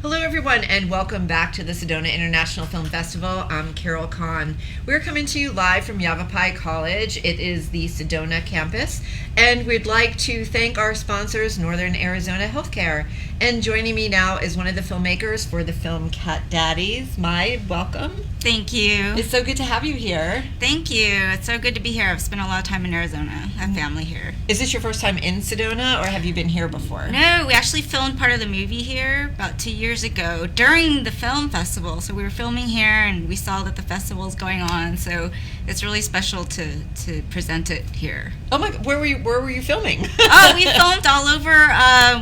Hello, everyone, and welcome back to the Sedona International Film Festival. I'm Carol Kahn. We're coming to you live from Yavapai College. It is the Sedona campus, and we'd like to thank our sponsors, Northern Arizona Healthcare. And joining me now is one of the filmmakers for the film Cat Daddies. Mye, welcome. Thank you. It's so good to have you here. Thank you. It's so good to be here. I've spent a lot of time in Arizona. I have family here. Is this your first time in Sedona, or have you been here before? No, we actually filmed part of the movie here about 2 years ago during the film festival. So we were filming here, and we saw that the festival is going on. So it's really special to present it here. Oh my! Where were you filming? Oh, we filmed all over.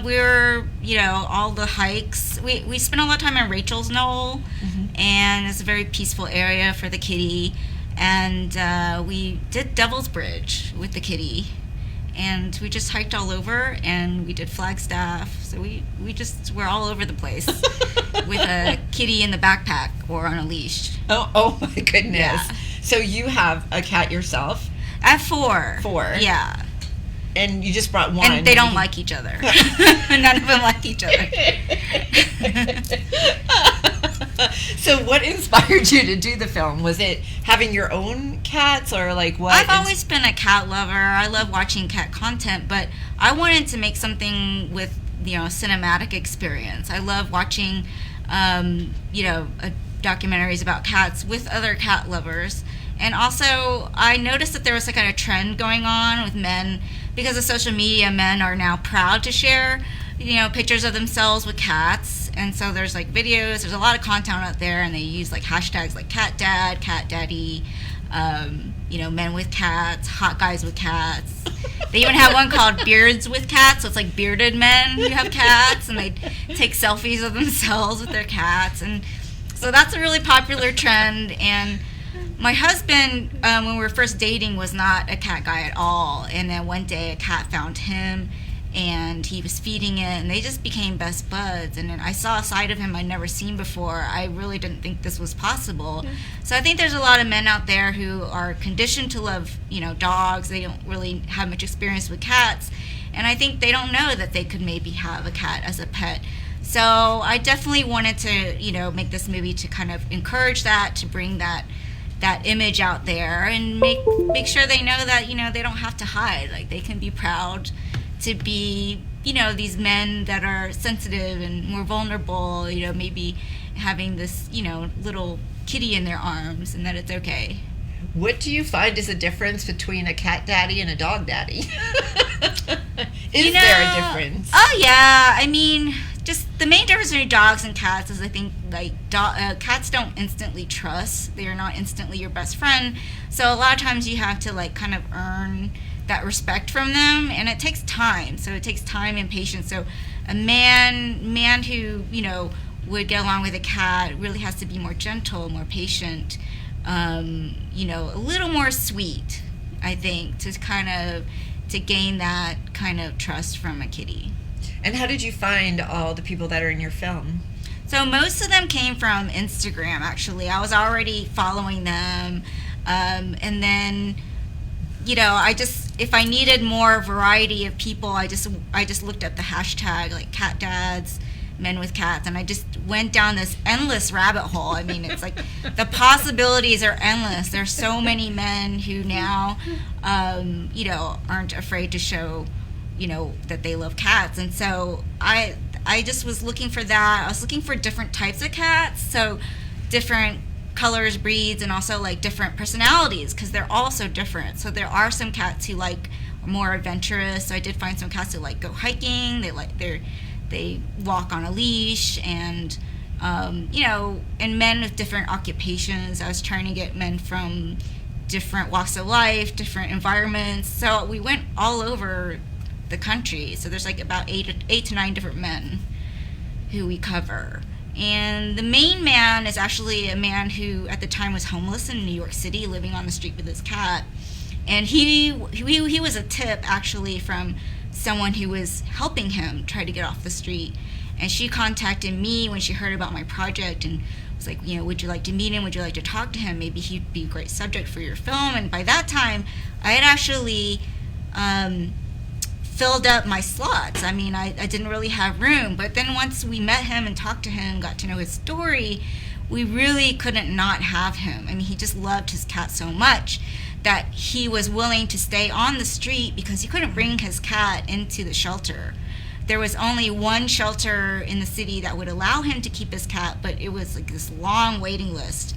We were, all the hikes. We spent a lot of time in Rachel's Knoll, and it's a very peaceful area for the kitty. And we did Devil's Bridge with the kitty, and we just hiked all over, and we did Flagstaff. So we're all over the place with a kitty in the backpack or on a leash. Oh my goodness! Yeah. So you have a cat yourself? I have four. Four. Yeah. And you just brought one. And they don't like each other. None of them like each other. So what inspired you to do the film? Was it having your own cats, or like what? I've always been a cat lover. I love watching cat content, but I wanted to make something with, cinematic experience. I love watching, documentaries about cats with other cat lovers. And also, I noticed that there was a kind of trend going on with men. Because of social media, men are now proud to share, pictures of themselves with cats. And so there's like videos, there's a lot of content out there, and they use like hashtags like cat dad, cat daddy, men with cats, hot guys with cats. They even have one called beards with cats, so it's like bearded men who have cats, and they take selfies of themselves with their cats. And so that's a really popular trend. And my husband, when we were first dating, was not a cat guy at all. And then one day a cat found him, and he was feeding it, and they just became best buds. And then I saw a side of him I'd never seen before. I really didn't think this was possible. Yeah. So I think there's a lot of men out there who are conditioned to love, dogs. They don't really have much experience with cats. And I think they don't know that they could maybe have a cat as a pet. So I definitely wanted to, make this movie to kind of encourage that, to bring that image out there, and make sure they know that they don't have to hide. Like, they can be proud to be these men that are sensitive and more vulnerable, maybe having this little kitty in their arms, and that it's okay. What do you find is a difference between a cat daddy and a dog daddy? Is there a difference? Oh yeah, I mean, just the main difference between dogs and cats is, I think, like cats don't instantly trust. They are not instantly your best friend. So a lot of times you have to like kind of earn that respect from them, and it takes time. So it takes time and patience. So a man who would get along with a cat really has to be more gentle, more patient, a little more sweet, I think, to gain that kind of trust from a kitty. And how did you find all the people that are in your film? So most of them came from Instagram, actually. I was already following them. And then, if I needed more variety of people, I just looked at the hashtag, like cat dads, men with cats, and I just went down this endless rabbit hole. I mean, it's like the possibilities are endless. There's so many men who now, aren't afraid to show that they love cats. And so I just was looking for that. I was looking for different types of cats, so different colors, breeds, and also like different personalities, because they're all so different. So there are some cats who are more adventurous. So I did find some cats who go hiking. They walk on a leash, and and men with different occupations. I was trying to get men from different walks of life, different environments. So we went all over the country. So there's like about eight to nine different men who we cover. And the main man is actually a man who at the time was homeless in New York City, living on the street with his cat. And he was a tip actually from someone who was helping him try to get off the street. And she contacted me when she heard about my project and was like, would you like to meet him? Would you like to talk to him? Maybe he'd be a great subject for your film. And by that time, I had actually filled up my slots. I mean, I didn't really have room. But then once we met him and talked to him, got to know his story, we really couldn't not have him. I mean, he just loved his cat so much that he was willing to stay on the street because he couldn't bring his cat into the shelter. There was only one shelter in the city that would allow him to keep his cat, but it was like this long waiting list.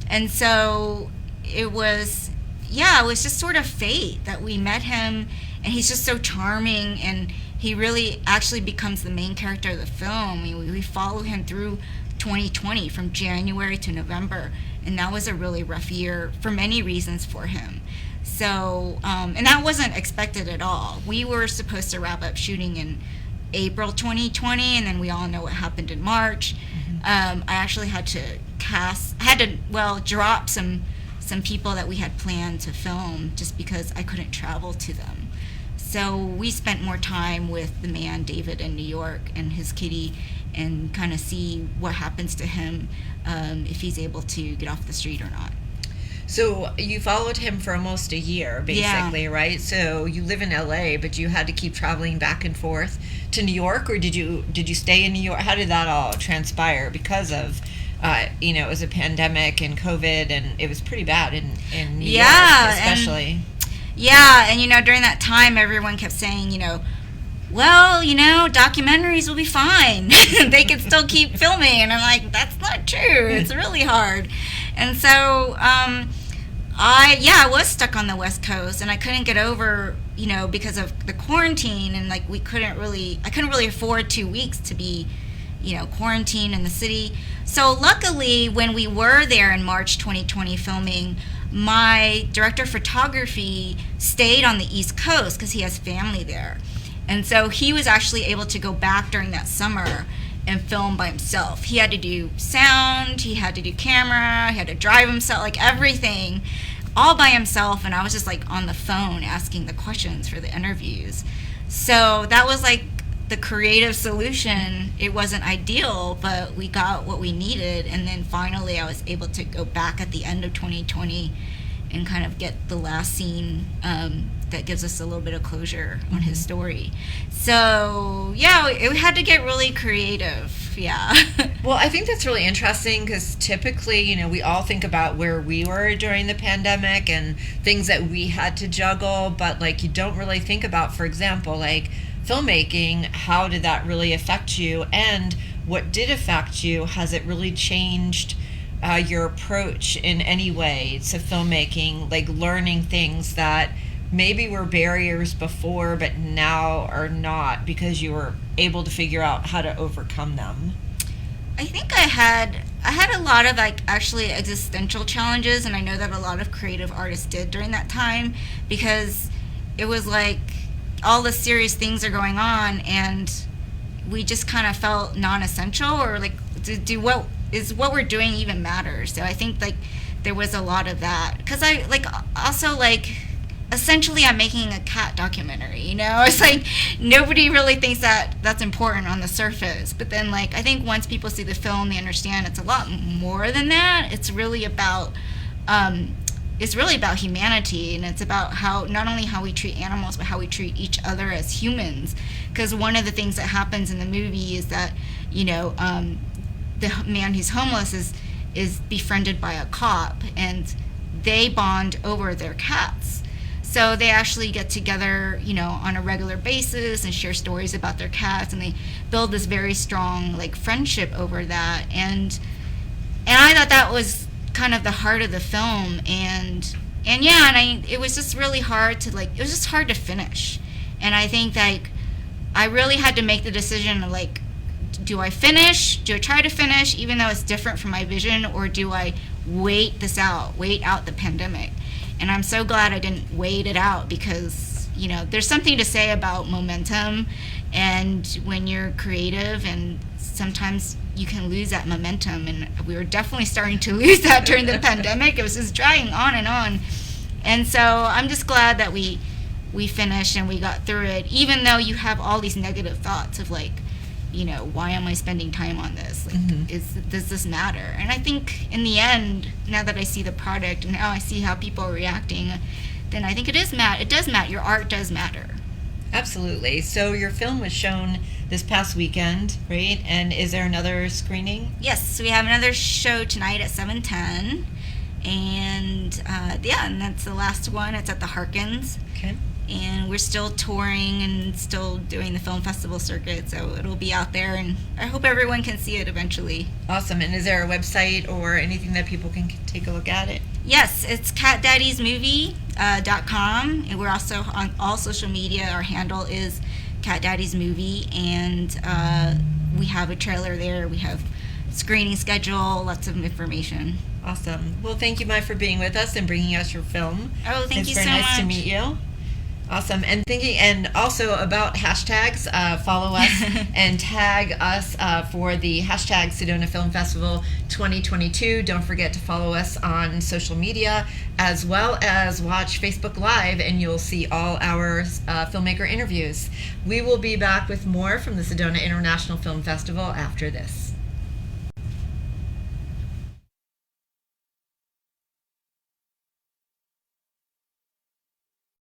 And so it was just sort of fate that we met him, and he's just so charming, and he really actually becomes the main character of the film. I mean, we follow him through 2020 from January to November, and that was a really rough year for many reasons for him. So, and that wasn't expected at all. We were supposed to wrap up shooting in April 2020, and then we all know what happened in March. I actually had to drop some people that we had planned to film just because I couldn't travel to them. So we spent more time with the man David in New York and his kitty, and kind of see what happens to him if he's able to get off the street or not. So you followed him for almost a year, basically, right? So you live in LA, but you had to keep traveling back and forth to New York, or did you stay in New York? How did that all transpire? Because of it was a pandemic and COVID, and it was pretty bad in New York, especially. And during that time, everyone kept saying, documentaries will be fine. They can still keep filming. And I'm like, that's not true. It's really hard. And so I was stuck on the West Coast, and I couldn't get over, because of the quarantine, and like I couldn't really afford 2 weeks to be, quarantined in the city. So luckily, when we were there in March 2020 filming, my director of photography stayed on the East Coast because he has family there. And so he was actually able to go back during that summer and film by himself. He had to do sound, he had to do camera, he had to drive himself, like everything, all by himself. And I was just like on the phone asking the questions for the interviews. So that was like the creative solution. It wasn't ideal, but we got what we needed. And then finally I was able to go back at the end of 2020 and kind of get the last scene that gives us a little bit of closure on his story. So it had to get really creative. Well, I think that's really interesting because typically, we all think about where we were during the pandemic and things that we had to juggle, but like you don't really think about, for example, like filmmaking, how did that really affect you, and what did affect you? Has it really changed your approach in any way to filmmaking, like learning things that maybe were barriers before but now are not because you were able to figure out how to overcome them? I think I had a lot of like actually existential challenges, and I know that a lot of creative artists did during that time, because it was like all the serious things are going on and we just kind of felt non-essential, or like do what we're doing even matter. So I think like there was a lot of that, because I like also like essentially I'm making a cat documentary, it's like nobody really thinks that that's important on the surface, but then like I think once people see the film they understand it's a lot more than that. It's really about humanity, and it's about how not only how we treat animals but how we treat each other as humans. Because one of the things that happens in the movie is that the man who's homeless is befriended by a cop, and they bond over their cats. So they actually get together, on a regular basis and share stories about their cats, and they build this very strong like friendship over that. And I thought that was kind of the heart of the film, it was just really hard to it was just hard to finish. And I think like I really had to make the decision of like, do I finish? Do I try to finish even though it's different from my vision, or do I wait out the pandemic? And I'm so glad I didn't wait it out, because there's something to say about momentum, and when you're creative, and sometimes you can lose that momentum, and we were definitely starting to lose that during the pandemic. It was just dragging on and on. And so I'm just glad that we finished and we got through it, even though you have all these negative thoughts of like, why am I spending time on this? Like, does this matter? And I think in the end, now that I see the product and now I see how people are reacting, then I think it does matter. Your art does matter. Absolutely. So your film was shown this past weekend, right? And is there another screening? Yes, we have another show tonight at 7:10, and and that's the last one. It's at the Harkins. Okay. And we're still touring and still doing the film festival circuit, so it'll be out there, and I hope everyone can see it eventually. Awesome. And is there a website or anything that people can take a look at it? Yes, it's catdaddiesmovie.com, and we're also on all social media. Our handle is catdaddiesmovie, and we have a trailer there. We have screening schedule, lots of information. Awesome. Well, thank you, Mye, for being with us and bringing us your film. Oh, thank you so much. It's very nice to meet you. Awesome. And also about hashtags, follow us and tag us for the hashtag Sedona Film Festival 2022. Don't forget to follow us on social media, as well as watch Facebook Live, and you'll see all our filmmaker interviews. We will be back with more from the Sedona International Film Festival after this.